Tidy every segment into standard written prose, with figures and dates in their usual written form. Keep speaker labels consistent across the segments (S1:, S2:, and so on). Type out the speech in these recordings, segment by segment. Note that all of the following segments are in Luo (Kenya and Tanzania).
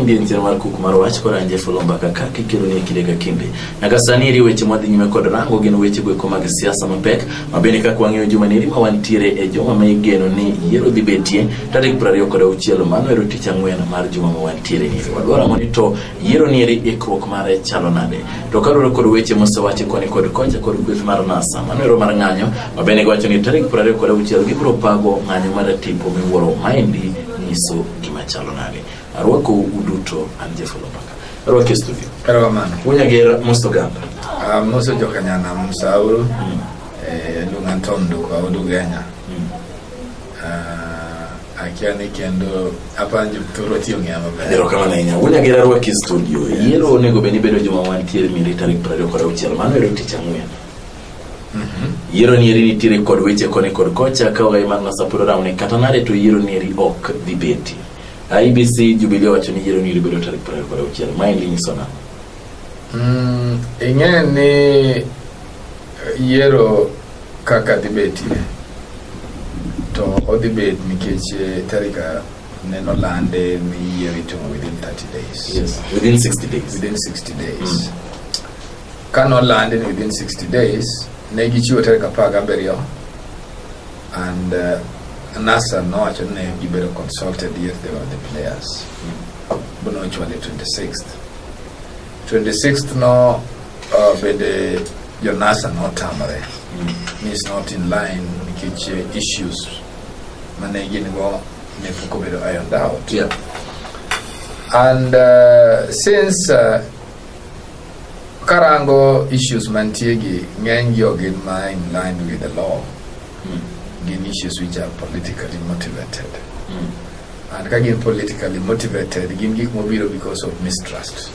S1: ndi ntira mar kuku mar wach ko ranje folomba kaka kikelo ne kile ka kinde naga saniri weche modhi nyime kod rango gin weche go ko mag siasa mapek mabene ka kwang'eyo juma neri ma wantiere e joma ma igeno ni yiero dhi betie tarik 26 Manuel tich ang'wen mar juma ma wantiere ni wadwaro mondo to yiero nieri ikruok mare chalo nade to kaloro kod weche mosewache koni kod kocha kod gweth mar NASA Manuel mar ng'anyo mabene gwacho ni tarik 26 gibiro pago ng'anyo mar tipo miwuoro maendi nyiso gima chalo nade arwako uduto anje folopaka arwako studio
S2: Karaman
S1: unyagera mostoganda
S2: moso jokanyana msauru lungan tondo kwa udugenya akiani kendo apanji turo tiyo ngiyama
S1: Dero kama na inya unyagera arwako studio yiero onego beni bedo juma wantiere military 26 Manuel tich ang'wen yiero nieri nitiere kod weche koni kod kocha kawa imana sapuro raune katanare to yiero nieri ok dibeti IBC Jubilee wacho ni yiero nieri bedo tarik 26 maendi nyisona
S2: ing'eni yiero kaka dibeti to odibet nikech tarika neno lande ni yiero itimo within 30 days
S1: yes within 60 days
S2: within 60 days kano lande within 60 days negi chiwo tarika 17 and NASA no actually be better consulted if they were the players but no actually 26th no bede your NASA no tamare is not in line with issues managing go ne fuko bedo ironed out
S1: yeah
S2: and since karango issues mantiegi ng'eny in line with the law gain issues which are politically motivated and again politically motivated gain gik mobiro because of mistrust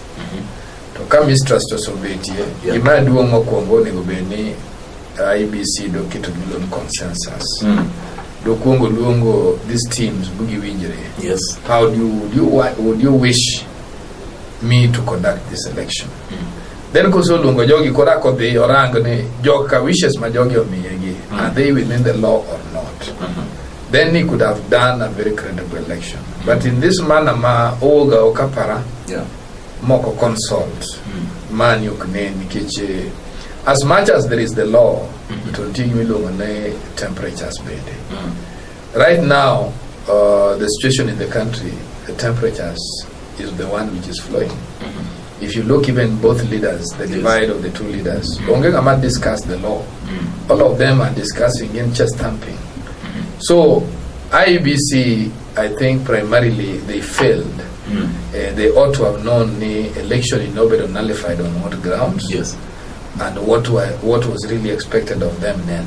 S2: to come mistrust also betie gima duong' mokwongo nego beni IBC do keto gilon consensus do kwongo luongo these teams bugi winjre
S1: yes
S2: how would you wish me to conduct this election then koso luongo jogi kora kodhi orang ni joka wishes ma jogi omiyegi are they within the law or not then he could have done a very credible election but in this manner ma oga okapara moko consult man yukne nikech as much as there is the law to take me long on temperatures bede right now the situation in the country the temperatures is the one which is flowing if you look even both leaders the divide of the two leaders ongega ma discuss the law all of them are discussing in chest thumping so IBC I think primarily they failed they ought to have known the election in Nobel nullified on what grounds
S1: yes
S2: and what was really expected of them then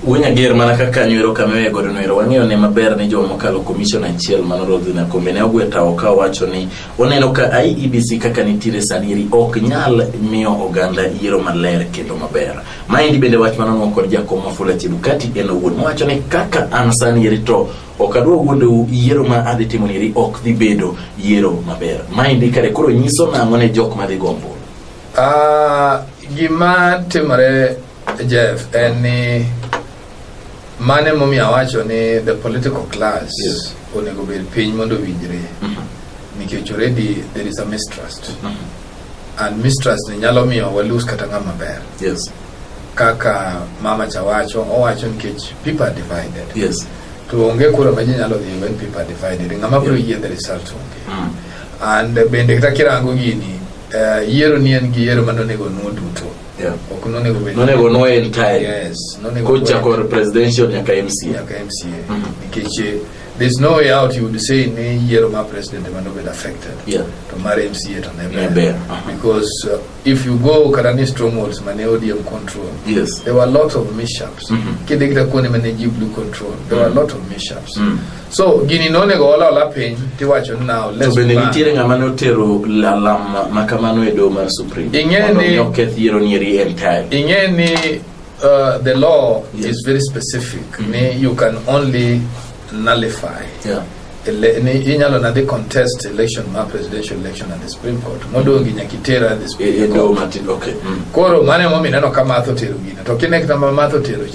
S1: unyagera mana kaka nywero kamewe godo nwero wang'eyo ne maber ni jomo kalo commissioner achiel manorodhi na kombene ogweta oka wacho ni oneno ka IEBC kaka nitire saniri ok nyal miyo oganda yiero maler kendo maber maendi bende wach manongo kod jakom Wafula Chebukati en owuon wacho ni kaka an saniri to okadwa wuondo yiero ma adhi timo niri ok dhi bedo yiero maber maendi kare koro nyiso nang'o ne jok madhi gombo
S2: gima timore Jeff eni mane momi awacho ni the political class onego bed piny mondo winjre nikech already there is a mistrust and mistrust ni nyalo miyo walus kata ng'ama ber
S1: yes
S2: kaka mama chawacho owacho nikech people are divided
S1: yes
S2: to onge kura ma nyalo dhi when people are divided ng'ama biro yie the result onge and bende kata kirango gini yiero ni en gi yiero manonego nuo duto
S1: nonego no entire
S2: yes
S1: kocha kor presidential nyaka MCA
S2: nikech there's no way out you would say ni yiero ma president mano be affected to mar MCA to never because if you go karani strongholds mane ODM control there were a lot of mishaps kidekta kone mane blue control there were a lot of mishaps so gini nonego ola piny tiwacho now let's
S1: bende nitiere ng'ama notero lalam makamano e do mar supreme ing'eni oketh yiero nieri entire
S2: ing'eni the law is very specific you can only nullify inyalo na the contest election ma presidential election at the Supreme Court modongi nyakitera the Supreme Court koro mane momi neno kama atho tero gina to kinekta ma matho tero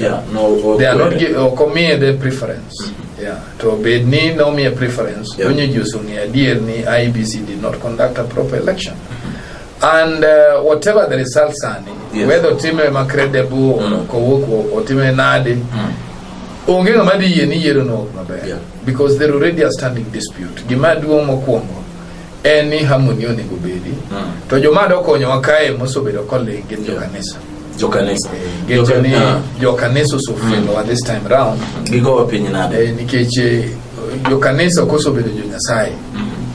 S2: they are not give or come the preference Yeah, to be ni no me a preference.
S1: Yeah.
S2: When you use dear ni IEBC did not conduct a proper election. And whatever the results are,
S1: yes.
S2: whether team are credible or co-work or team nadi, onge madi ye ni yero no mabe. Because there already a standing dispute. Gimadu mo kwongo any harmony oni gobedi. To jomado konyo wakae moso bedo kolle gen jokanesa. Jokanesa so fail at this time round.
S1: Gigo opinion ade.
S2: Nikeche jokanesa koso bedo jonyasai.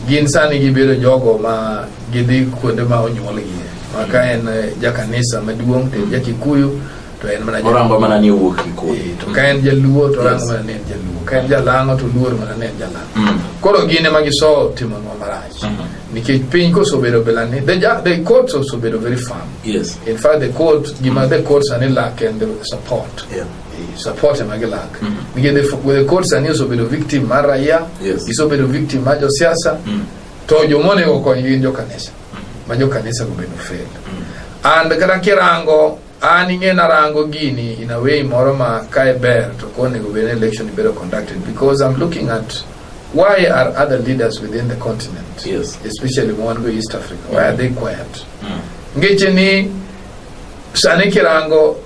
S2: Gin sani gibedo jogo ma gidhi kuonde ma onyuol gie. Maka en jakanisa maduong' te jakikuyu to en mana
S1: orango mana ni wuok Kikuyu.
S2: To ka en jaluo to orango mana en jaluo. Ka en jalango to luor mana en jalango. Koro gine ma giso timo no marach. Nikech piny koso bedo belani the courts also bedo very firm.
S1: Yes.
S2: In fact the courts are lack and support.
S1: Yeah.
S2: Support magilak. Because the courts are also bedo victim maraya.
S1: Yes.
S2: Iso bedo victim majo siasa. To jomone go konyo jo kanisa. Majo kanisa go bedo fail. And kada kirango ani ngena rango gini in a way moroma kai ber to kone go be election better conducted, because I'm looking at why are other leaders within the continent,
S1: yes,
S2: especially one go East Africa, why are they quiet? Ngeche ni sane kirango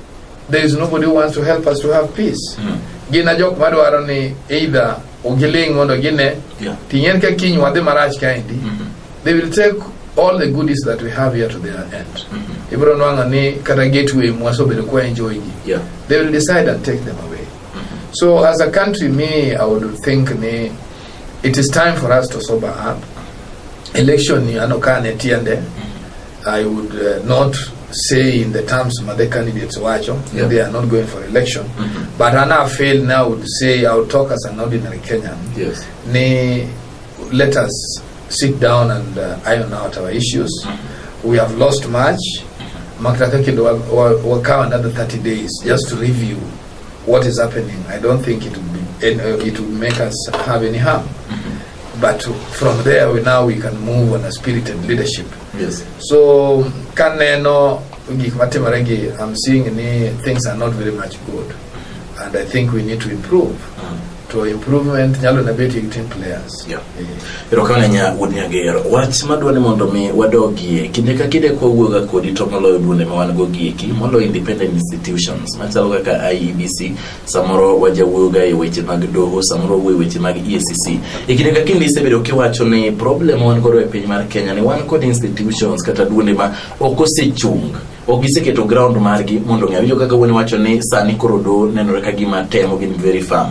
S2: there is nobody who wants to help us to have peace. Gina jok madwaro ni either ogiling mondo gine tingen ka kiny wadhi marach kaindi, they will take all the goodies that we have here to their end. Ibro nwanga ni kata gateway mwaso bedo kwa enjoy gi. They will decide and take them away. So as a country, I would think it is time for us to sober up. Election ni anokane tiende. I would not say in the terms of the candidates wacho, they are not going for election. But I feel now would say, I would talk as an ordinary Kenyan.
S1: Yes.
S2: Let us sit down and iron out our issues. We have lost much. Makrakaki will come another 30 days just to review what is happening. I don't think it would make us have any harm. But from there, we can move on a spirited leadership.
S1: Yes.
S2: So, I'm seeing things are not very much good. And I think we need to improve. To improvement, nyalo na beti 18 players.
S1: Yeah. Irokana nya wonyagero. Wach madwani mondo mi wadogie. Kinde kide kwa uoga kodi to moloyo duonde ma wan go gieki, moloyo independent institutions. Machalo kaka IEBC, samoro waja uoga e weche mag doho, samoro weche mag EACC. Kinde kinde isebedo kiwacho ni problem wan godo e piny mar Kenya ni wan kod institutions kata duonde ma ok osechung. Ogiseketo ground margi mondo ng'awiyo kaka woni wacho ni sani korodo nenore ka gima temo gin very firm.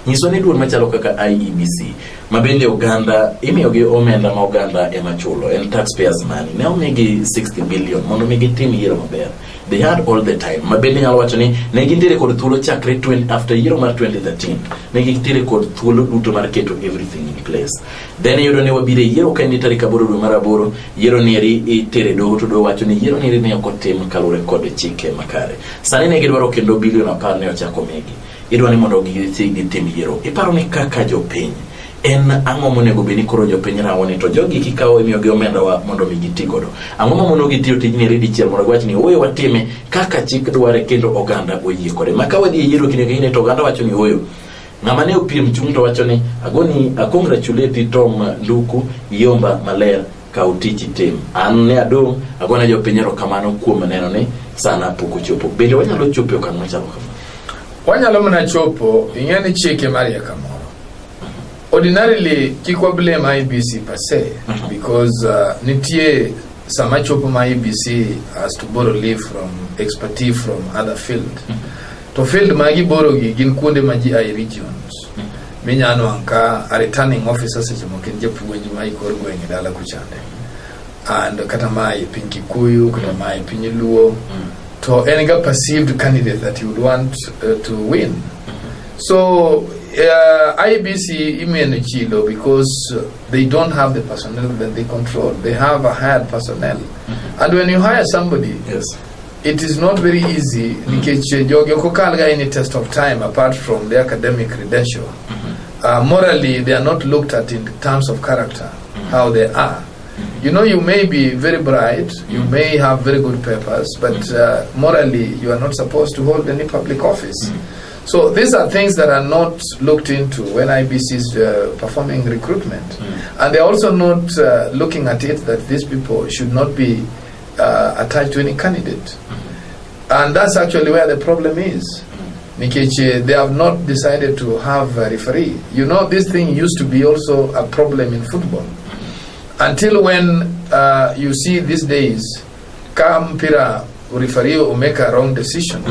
S1: Nyiso ni duol machalo kaka IEBC mabende Uganda imiyogi omenda ma Uganda ema chulo en taxpayers money. Ne omigi 60 billion mondo mi gitim yiero maber. They had all the time. Mabende nyalo wacho ni ne gintiere kod thuolo chakre after yiero mar 2013. Ne gintiere kod thuolo duto mar keto everything in place. Then yudo ne wabire yiero ka ni tarik 8 dwe mar 8 yiero ni itere doho to do wacho ni yiero ni ne ok otim kalure kod chike makare. Sani ne gidwaro kendo bilion 10 ne ochako migi. Idwani mondo gitim yiero. Iparo ni kaka jopiny en ang'o monego beni koro jopiny rawoni to jogi kikawo imiyogi omenda wa mondo mi gitigodo. Ang'o mondo gitiyo tijni redi chiel mondo wach ni oyo watime kaka chik dware kendo oganda oyie kode. Maka wadhi yiero kine to oganda wacho ni oyo ng'ama ne opiem chung to wacho ni congratulate Tom Nduku Yomba Maler ka utichi tim. An ne adong agona jopiny erokamano kuom neno ni sana pok ochopo. Bende wanyalo chopo okang' machalo kamano.
S2: Wanyalo mana chopo ing'eni chike maria kamoro. Ordinarily, kikwa blame IEBC per se, because nitie sama chopo ma IEBC has to borrow leave from expertise from other field. To field magi borrow gi gin kuonde maji ai regions. Minyano anka a returning officers sechemoken japuonj ma ikor gwenge dala kuchande. And kata mai piny Kikuyu, kata mai piny Luo. To any perceived candidate that you would want to win. So IEBC imene chilo because they don't have the personnel that they control. They have a hired personnel. And when you hire somebody,
S1: yes,
S2: it is not very easy. Any test of time apart from the academic credential. Morally, they are not looked at in terms of character, how they are. You know, you may be very bright, you may have very good papers, but morally, you are not supposed to hold any public office. So these are things that are not looked into when IBC is performing recruitment. And they're also not looking at it that these people should not be attached to any candidate. And that's actually where the problem is. They have not decided to have a referee. You know, this thing used to be also a problem in football. Until when you see these days, Kampira referee will make a wrong decision.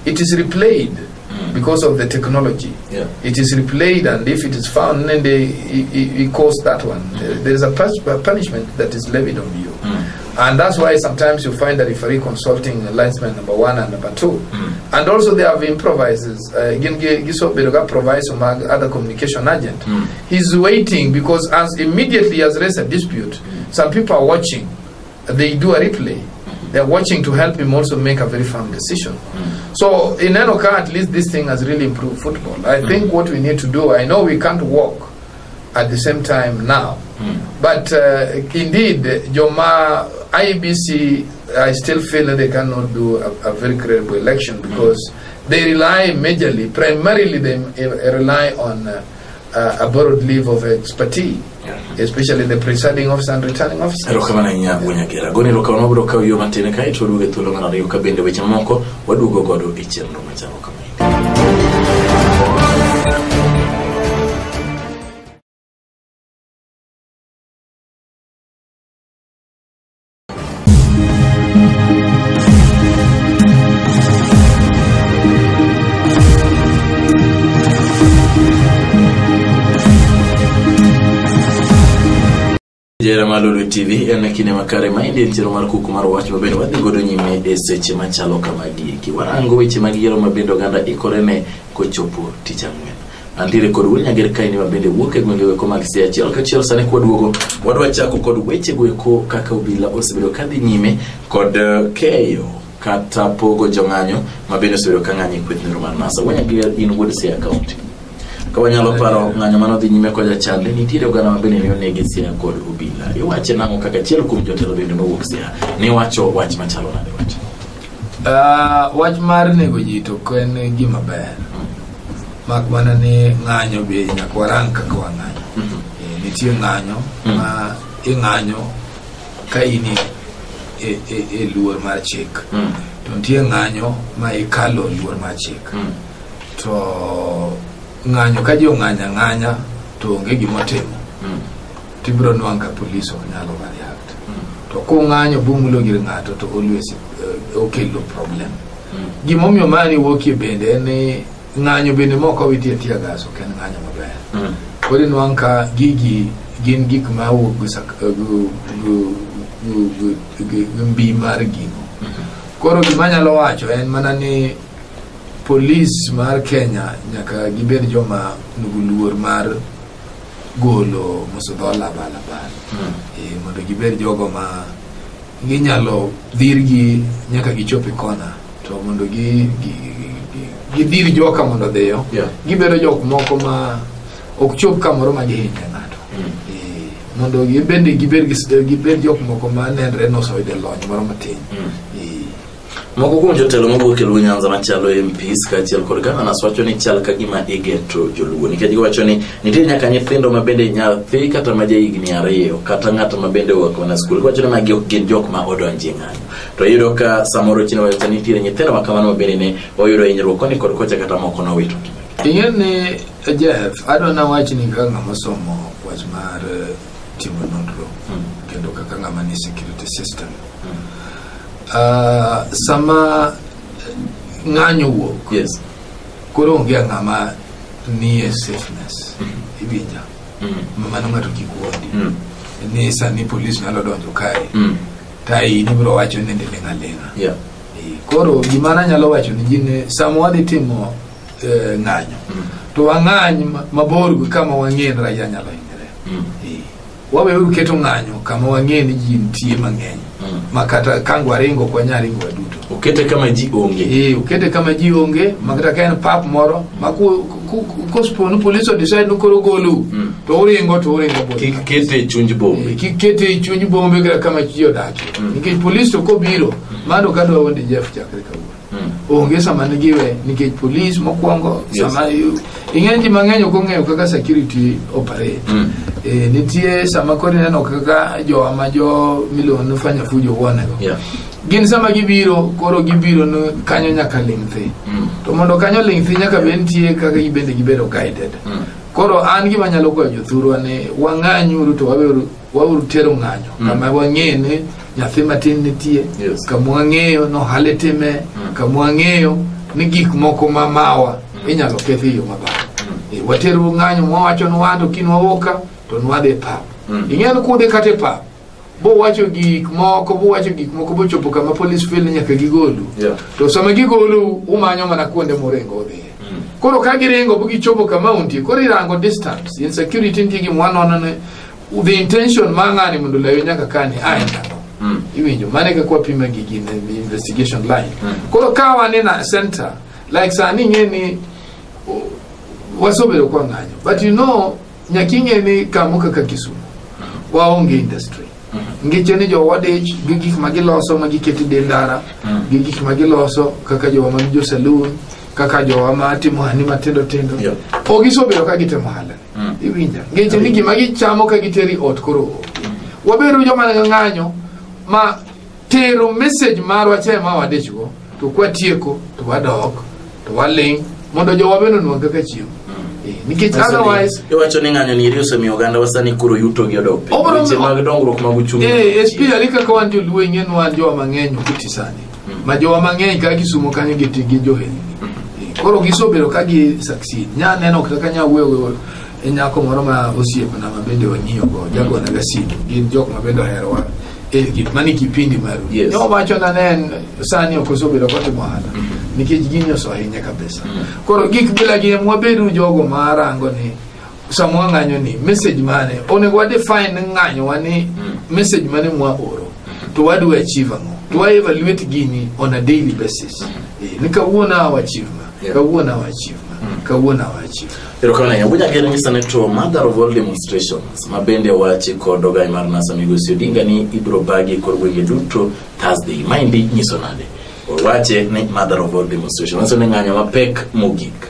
S2: It is replayed because of the technology. It is replayed, and if it is found, then it costs that one. There is a punishment that is levied on you. And that's why sometimes you find the referee consulting linesman number 1 and number 2. And also they have improvisers. Giso Beroga provides some other communication agent. He's waiting because as immediately as raised a dispute, some people are watching. They do a replay. They're watching to help him also make a very firm decision. So in Enoka, at least this thing has really improved football. I think what we need to do, I know we can't walk at the same time now, but indeed, Joma, IBC, I still feel that they cannot do a very credible election because they rely majorly, primarily they rely on a borrowed leave of expertise. Especially the presiding officer and returning officer.
S1: Goni loka broka yo matene kai to luge to longa na yo kabende weche moko wadugo godo ichendo machalo kama Jera Malulu TV ene kine makare maindi ntiro markuku maro wachi mabendo wadi godo nyime eseche machalo kamagi kiwarango weche magiyero mabendo ganda ikorene kochopo ticha ngwen andire kodu wunya gere kaini mabende woke gwengewe ko magisi achiel kachiel sane kwa duogo wadwa chako kodu weche gweko kaka ubila osebedo kadhi nyime kod keyo kata pogo jong'anyo mabendo osebedo kang'anyi kwethne roman nasa wunya gere in wood say account Kawanyalo paro ng'anyo mano dhi nyime koja chande nitiere oganda mabende ne onegi sia kod ubila iwache nango kaka chiel kuom jotelo bende mowuok sia ni wacho wach machalo nade wacho
S2: wach mar nego ji to en gima ber mak mana ni ng'anyo be nyaka warang kaka wang'anyo nitie ng'anyo ma ing'anyo ka ini e luor mar chik to nitie ng'anyo ma ikalo luor mar chik to ng'anyo ka jo ng'anya to onge gimotimo tibro nwanga police onyalo variant to ko ng'anyo bumulo gir ng'ato to always okelo problem gimomiyo mani wokie bende en ng'anyo bende moko witie tia gaso ken ng'anyo maber kodi nwanka gigi gin gik ma wuok mbi mar gigo koro gimanyalo wacho en mana ni police mar Kenya nyaka gibed joma nuguluor mar golo musudola balabal mondo gibed jogo ma ginyalo dhirgi nyaka gichopi kona to mondo gidir joka mondo deyo gibedo jok moko ma ok chop kamoro ma gihinye ng'ato mondo gibed jok moko ma nenre nosoide lony moro matin
S1: Moko kuom jotelo mowuok e Luo Nyanza machalo MPs kaachiel kod gavana wacho ni chal ka gima igeto joluo nikech giwacho ni nitie nyaka nyithindo ma bende nyathi kata ma jahigni 2 kata ng'ato ma bende wuok na skul wacho ni magi ok gin jok ma odonje ng'anyo to yudo ka samoro chino wacho ni nitie nyithindo ma kamano ma bende ne oyudo hinyruok koni kod kocha kata moko nowito
S2: ing'eni Jeff adona wach ni ka ng'ama somo wach mar timo nonro kendo kaka ng'ama ni security system sama ng'anyo wuok koro onge ng'ama ni safeness ibinja mano ng'ato kikuodi ni sani police nyalo donjo kae tai ni bro wacho ni lenga koro gimana nyalo wacho ni jine sama wadhi timo ng'anyo to wang'any mabor kama wang'en raia nyalo hinyre wawe uketo ng'anyo kama wang'en ji nitie mang'eny makata kangwa ringo kwa nyaringo waduto
S1: ukete kama ji onge
S2: ukete kama ji onge makata kaen pap moro maku kosponu police decide nukoro golu to uringo
S1: kikete chunj bombe
S2: kikete chunj bombe kama ji odaki nikech police to kobiro mano kadwa wonde Jeff chakre kawuono onge sama nigiwe nikech police mokwongo sama ing'eji mang'eny ok ong'eyo kaka security operate nitie sama koro ineno kaka jo milion fanya fujo wonego gin sama gibiro koro gibiro kanyo nyaka lingthi to mondo kanyo lingthi nyaka bentie kaka gibende gibedo guided koro an gima nyalo kwayo jothurwa ne wang'anyuru to waweru tero ng'anyo kama wang'e ni nyathi matin nitie kama wang'eyo no hale time kama wang'eyo ni gik moko mamawa inyalo kethi yo mabaya wateru ng'anyo mwawacho nwando kinwawoka to nwadhe pap ing'eno kude kate pap bo wacho gik moko bo chopo kama police feel nyaka gigolu to sama gigolu umanyo mana kuonde morengo odhi koro ka girengo bo gichopo kama unti koro irango distance in security ndigi mwanona ne the intention mang'ani mondo layo nyaka kani aenda iwinjo mane ka kwa pima gigi in investigation line koro kawa ni na center like sani ngeni wasobero kwa ng'anyo but you know nyakinge ni kamuka ka Kisumu waonge industry ngicheni jo wadech gigik magiloso magiketi dendara gigik magiloso kaka jo jo saloon kaka jo matimo hani matendo ogisobero ka gitemo hala iwinja ngicheni gima gichamo ka giteri ot koro waberu jo mana ng'anyo ma tero message marwa chema wadechgo to kwa tieko to wadok to waling mondo jo wabeno nwanga ka chiemo nikech otherwise
S1: iwacho ni ng'anyo ni riyo mi oganda wasani kuro yuto gi odok weche mag dongruok mag uchumi
S2: especially kaka wan jo luwe ng'en wan jo mang'eny kutisani ma jo mang'eny ka Kisumu kanyo gitigi jo heli koro gisobero ka gi succeed nya neno kaka nya wewe nyako moro ma osiepe na mabende wang'iyo go jago na gasidi gin jok mabende herowa gik mani kipindi maru no wacho na nen sani okosobero kote mwana nikech ginyo so ahinya kabisa koro gik bila gi mwabedu jogo marango ni samwa ng'anyo ni message mane onego wa define ng'anyo wani message mane mwa oro to what do we achieve ngo to evaluate gini on a daily basis nikawuona our achievement kawuona our achievement
S1: pero kana yabuja gere ni senator mother of all demonstrations mabende wache kodo gai mar nasa migosi Odinga ni ibro bagi korwege duto Thursday mindi nyiso nade wache ni mother of all demonstrations so ng'anyo mapek mogik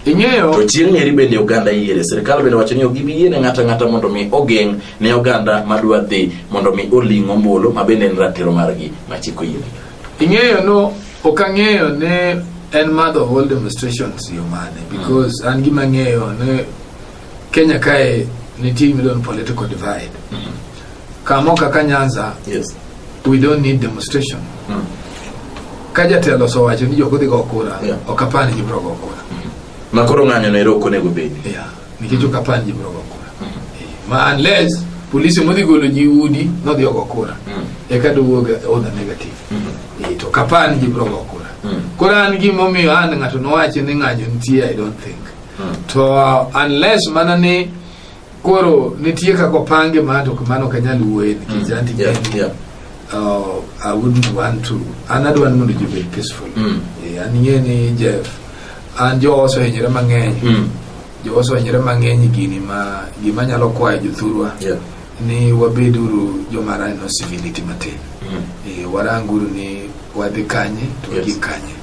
S2: ing'eyo
S1: to chieng' eri bende Uganda yiere serikal bende wacho ni ogibiyie ne ng'ata mondo mi ogeng' ne Uganda madwa dhi mondo mi oling'o mbolo mabende en ratiro margi machiko yiere
S2: ing'eyo no okang'eyo ne en mother of all demonstrations yo mane because an gima ng'eyo ne Kenya kae nitie million political divide kama kaka Nyanza we don't need demonstration kaja telo so wacho ni jogo dhi go kura okapani ji bro go kura
S1: makoro ng'anyo ne roko nego bedi
S2: nikech okapani ji bro go kura ma unless police modi golo ji udi no dhi go kura eka duoga order negative to kapani ji bro go kura Quran gi momi an ngato no wacho ni ng'anyo nitie I don't think to unless manane koro nitie kako pange mato kamano kanyal wuoye nikech anti I wouldn't want to another one would be peaceful and yeni Jeff and jo also henyere mang'eny gini ma gima nyalo kwayo jothurwa ni wabeduru jomara no civility matin waranguru ni wadhi kanye to gikanye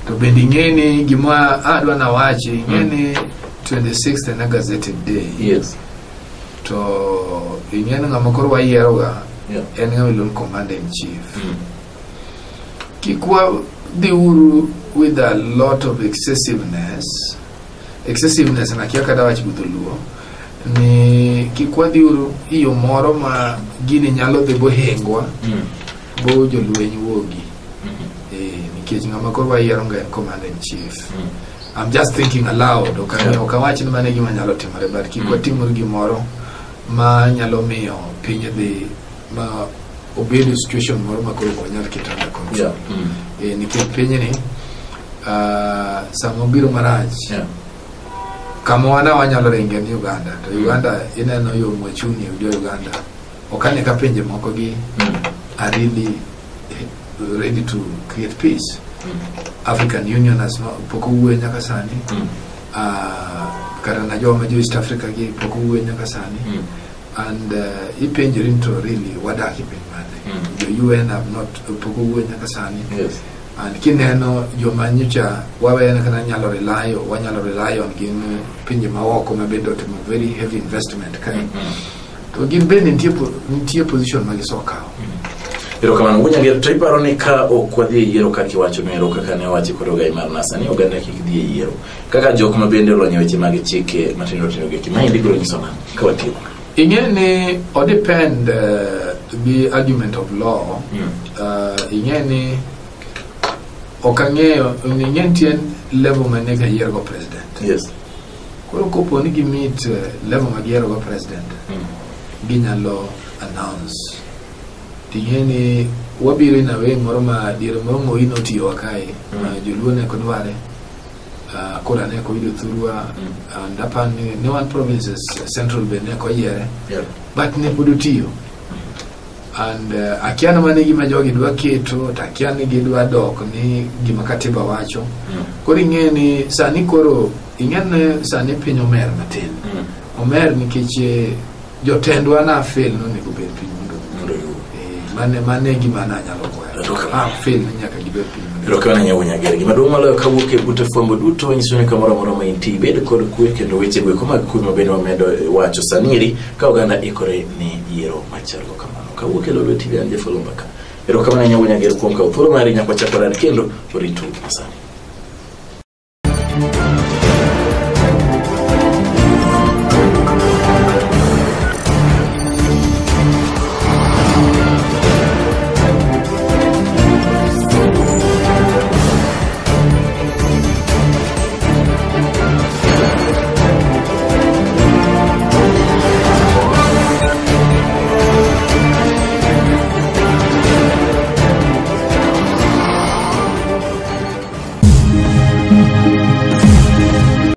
S2: to bende ng'eni gima adwa na wachi ng'eni 26th na gazetted day to ing'eni ng'ama koro wayiero ga en ng'ama iluongo commander in chief kikwa diuru with a lot of excessiveness na kia kada wachi budhuluo ni kikwa diuru iyo moro ma gini nyalo dhi bohengwa bo jolweny wogi nikech ng'ama koro wayiero ga commander in chief I'm just thinking aloud okawachi ni mane gima nyalo timore but kikwa timur gimoro ma nyalo miyo piny dhi ma obedo situation moro ma koro nyalo kitanda control nikech piny ni samo biro marach kama wana wanyalo renge ni Uganda to Uganda ineno yo mwachuni udio Uganda okane ka pinje moko gi are really ready to create peace African Union has not poko uwe nyaka sani kara na joma jo East Africa gi poko uwe nyaka sani and ipenjirin to really wadaki piny mane the UN have not poko uwe nyaka sani and kineno jomanyicha wawen kana nyalo rely on gin pinje maoko mabedo timo very heavy investment kai to gin bende nitie position magisoka
S1: Ero kama ngunya ngero triparo ni ka okwadhi yero kaki wacho no ero kaka ne wachi koroga imar nasani oganda kikidhi yero kaka jok mabende lo nyeweche mag chike matindo ge kimaindi gro nyisona ka watimo
S2: ingene o depend the argument of law ingene okangeo ingentien level manega yero go president
S1: yes
S2: koro kopo ni gimit level mag yero go president ginyalo announce tingeni wabire na we moroma dire mongo ino tiyo wakai juluone konware kora ne ko ido thurua ndapan ne one provinces central bene ko yere but ne pudu tiyo and akiana mane gima jogi dwa keto takiani gidwa dok ni gima katiba wacho kori ngeni sani koro ingene sani pinyo mer matin omer nikech jotendwa na fail no ni kubet pinyo mane gima na nyalo kwa fail nyaka gibet pinyo
S1: Rokana nyawunya gere gima duong' maloyo kawuok e bute fwambo duto nyisoni kamoro moro ma inti bed kod kwe kendo weche go mag kuno mabende wamedo wacho saniri ka oganda ikore ni yiero machalo kamano kawuok e Lolwe TV anje Fulumbaka. Erokamano nyawunya gere kuom ka thuolo mari nyako chakora kendo oritu masani